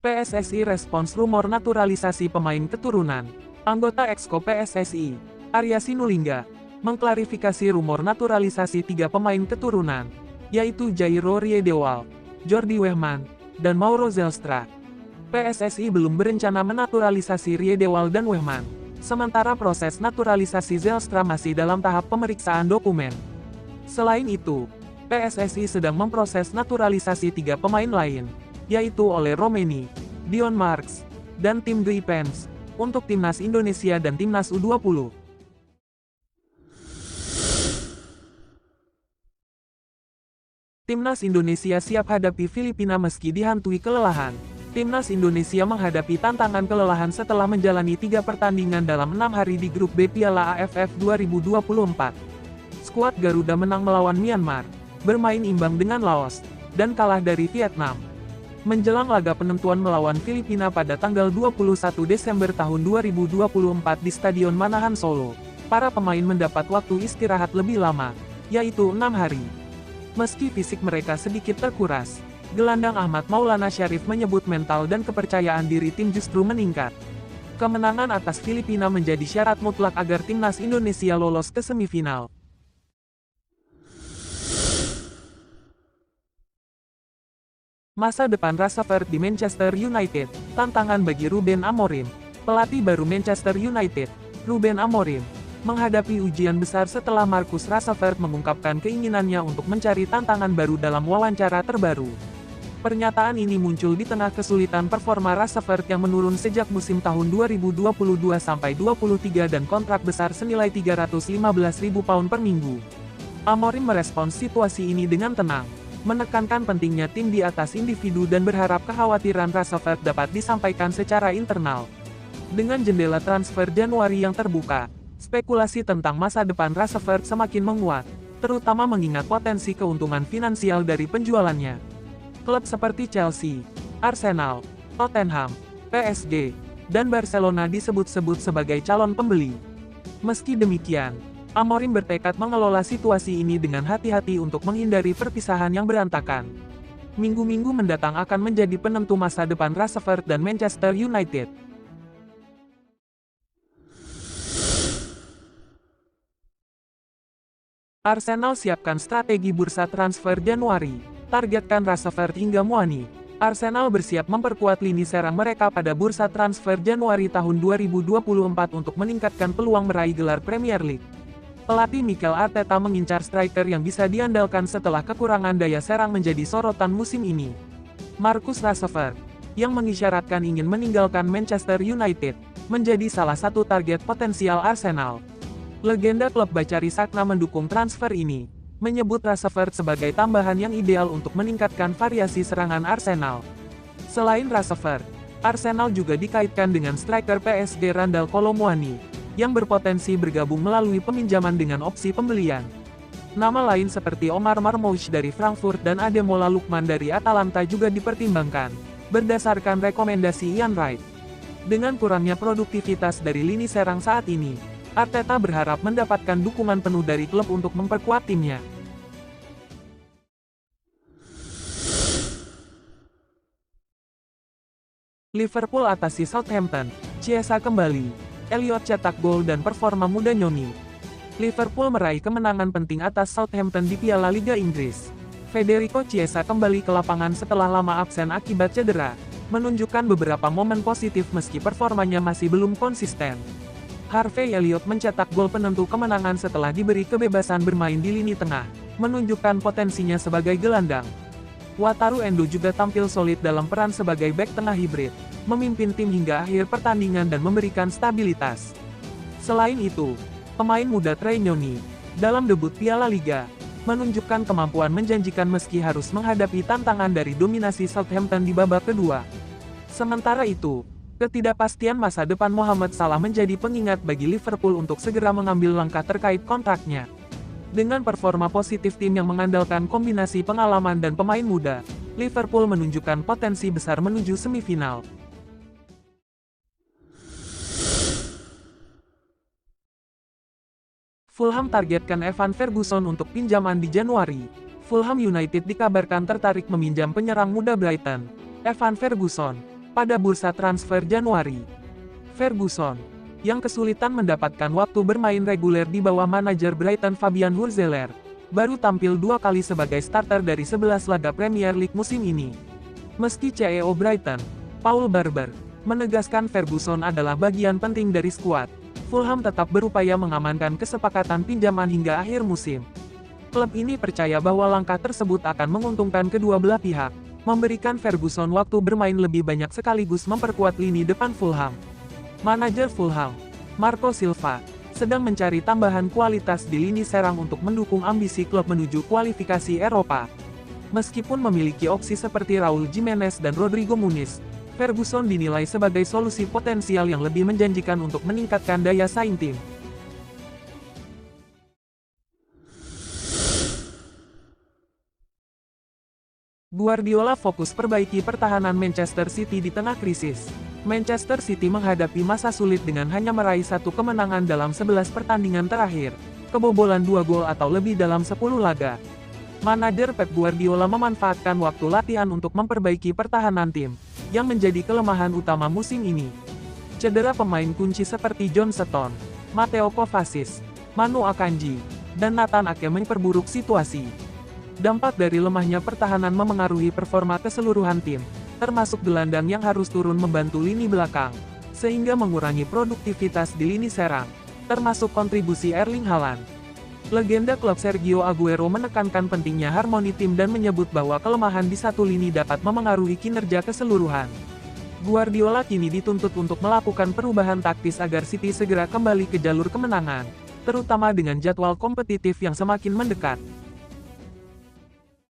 PSSI respons rumor naturalisasi pemain keturunan. Anggota Exco PSSI, Arya Sinulinga, mengklarifikasi rumor naturalisasi 3 pemain keturunan, yaitu Jairo Riedewald, Jordi Wehman, dan Mauro Zelstra. PSSI belum berencana menaturalisasi Riedewald dan Wehman, sementara proses naturalisasi Zelstra masih dalam tahap pemeriksaan dokumen. Selain itu, PSSI sedang memproses naturalisasi 3 pemain lain, yaitu Ole Romeni, Dion Marks, dan Tim Geipens, untuk Timnas Indonesia dan Timnas U20. Timnas Indonesia siap hadapi Filipina meski dihantui kelelahan. Timnas Indonesia menghadapi tantangan kelelahan setelah menjalani 3 pertandingan dalam 6 hari di grup B Piala AFF 2024. Skuad Garuda menang melawan Myanmar, bermain imbang dengan Laos, dan kalah dari Vietnam. Menjelang laga penentuan melawan Filipina pada tanggal 21 Desember tahun 2024 di Stadion Manahan Solo, para pemain mendapat waktu istirahat lebih lama, yaitu 6 hari. Meski fisik mereka sedikit terkuras, gelandang Ahmad Maulana Syarif menyebut mental dan kepercayaan diri tim justru meningkat. Kemenangan atas Filipina menjadi syarat mutlak agar Timnas Indonesia lolos ke semifinal. Masa depan Rashford di Manchester United, tantangan bagi Ruben Amorim. Pelatih baru Manchester United, Ruben Amorim, menghadapi ujian besar setelah Marcus Rashford mengungkapkan keinginannya untuk mencari tantangan baru dalam wawancara terbaru. Pernyataan ini muncul di tengah kesulitan performa Rashford yang menurun sejak musim tahun 2022-23 dan kontrak besar senilai 315.000 pound per minggu. Amorim merespons situasi ini dengan tenang, menekankan pentingnya tim di atas individu dan berharap kekhawatiran Rashford dapat disampaikan secara internal. Dengan jendela transfer Januari yang terbuka, spekulasi tentang masa depan Rashford semakin menguat, terutama mengingat potensi keuntungan finansial dari penjualannya. Klub seperti Chelsea, Arsenal, Tottenham, PSG, dan Barcelona disebut-sebut sebagai calon pembeli. Meski demikian, Amorim bertekad mengelola situasi ini dengan hati-hati untuk menghindari perpisahan yang berantakan. Minggu-minggu mendatang akan menjadi penentu masa depan Rashford dan Manchester United. Arsenal siapkan strategi bursa transfer Januari, targetkan Rashford hingga Muani. Arsenal bersiap memperkuat lini serang mereka pada bursa transfer Januari tahun 2024 untuk meningkatkan peluang meraih gelar Premier League. Pelatih Mikel Arteta mengincar striker yang bisa diandalkan setelah kekurangan daya serang menjadi sorotan musim ini. Marcus Rashford, yang mengisyaratkan ingin meninggalkan Manchester United, menjadi salah satu target potensial Arsenal. Legenda klub Bacari Sakna mendukung transfer ini, menyebut Rashford sebagai tambahan yang ideal untuk meningkatkan variasi serangan Arsenal. Selain Rashford, Arsenal juga dikaitkan dengan striker PSG Randal Kolo Muani, yang berpotensi bergabung melalui peminjaman dengan opsi pembelian. Nama lain seperti Omar Marmoush dari Frankfurt dan Ademola Lookman dari Atalanta juga dipertimbangkan, berdasarkan rekomendasi Ian Wright. Dengan kurangnya produktivitas dari lini serang saat ini, Arteta berharap mendapatkan dukungan penuh dari klub untuk memperkuat timnya. Liverpool atasi Southampton, Chiesa kembali. Elliot cetak gol dan performa muda Nyoni. Liverpool meraih kemenangan penting atas Southampton di Piala Liga Inggris. Federico Chiesa kembali ke lapangan setelah lama absen akibat cedera, menunjukkan beberapa momen positif meski performanya masih belum konsisten. Harvey Elliott mencetak gol penentu kemenangan setelah diberi kebebasan bermain di lini tengah, menunjukkan potensinya sebagai gelandang. Wataru Endo juga tampil solid dalam peran sebagai bek tengah hibrid, memimpin tim hingga akhir pertandingan dan memberikan stabilitas. Selain itu, pemain muda Trey Nyoni, dalam debut Piala Liga, menunjukkan kemampuan menjanjikan meski harus menghadapi tantangan dari dominasi Southampton di babak kedua. Sementara itu, ketidakpastian masa depan Mohamed Salah menjadi pengingat bagi Liverpool untuk segera mengambil langkah terkait kontraknya. Dengan performa positif tim yang mengandalkan kombinasi pengalaman dan pemain muda, Liverpool menunjukkan potensi besar menuju semifinal. Fulham targetkan Evan Ferguson untuk pinjaman di Januari. Fulham United dikabarkan tertarik meminjam penyerang muda Brighton, Evan Ferguson, pada bursa transfer Januari. Ferguson, yang kesulitan mendapatkan waktu bermain reguler di bawah manajer Brighton Fabian Hurzeler, baru tampil 2 kali sebagai starter dari 11 laga Premier League musim ini. Meski CEO Brighton, Paul Barber, menegaskan Ferguson adalah bagian penting dari skuad, Fulham tetap berupaya mengamankan kesepakatan pinjaman hingga akhir musim. Klub ini percaya bahwa langkah tersebut akan menguntungkan kedua belah pihak, memberikan Ferguson waktu bermain lebih banyak sekaligus memperkuat lini depan Fulham. Manajer Fulham, Marco Silva, sedang mencari tambahan kualitas di lini serang untuk mendukung ambisi klub menuju kualifikasi Eropa. Meskipun memiliki opsi seperti Raul Jimenez dan Rodrigo Muniz, Ferguson dinilai sebagai solusi potensial yang lebih menjanjikan untuk meningkatkan daya saing tim. Guardiola fokus perbaiki pertahanan Manchester City di tengah krisis. Manchester City menghadapi masa sulit dengan hanya meraih 1 kemenangan dalam 11 pertandingan terakhir, kebobolan 2 gol atau lebih dalam 10 laga. Manajer Pep Guardiola memanfaatkan waktu latihan untuk memperbaiki pertahanan tim, yang menjadi kelemahan utama musim ini. Cedera pemain kunci seperti John Stones, Mateo Kovacic, Manu Akanji, dan Nathan Ake memperburuk situasi. Dampak dari lemahnya pertahanan memengaruhi performa keseluruhan tim, termasuk gelandang yang harus turun membantu lini belakang, sehingga mengurangi produktivitas di lini serang, termasuk kontribusi Erling Haaland. Legenda klub Sergio Aguero menekankan pentingnya harmoni tim dan menyebut bahwa kelemahan di satu lini dapat memengaruhi kinerja keseluruhan. Guardiola kini dituntut untuk melakukan perubahan taktis agar City segera kembali ke jalur kemenangan, terutama dengan jadwal kompetitif yang semakin mendekat.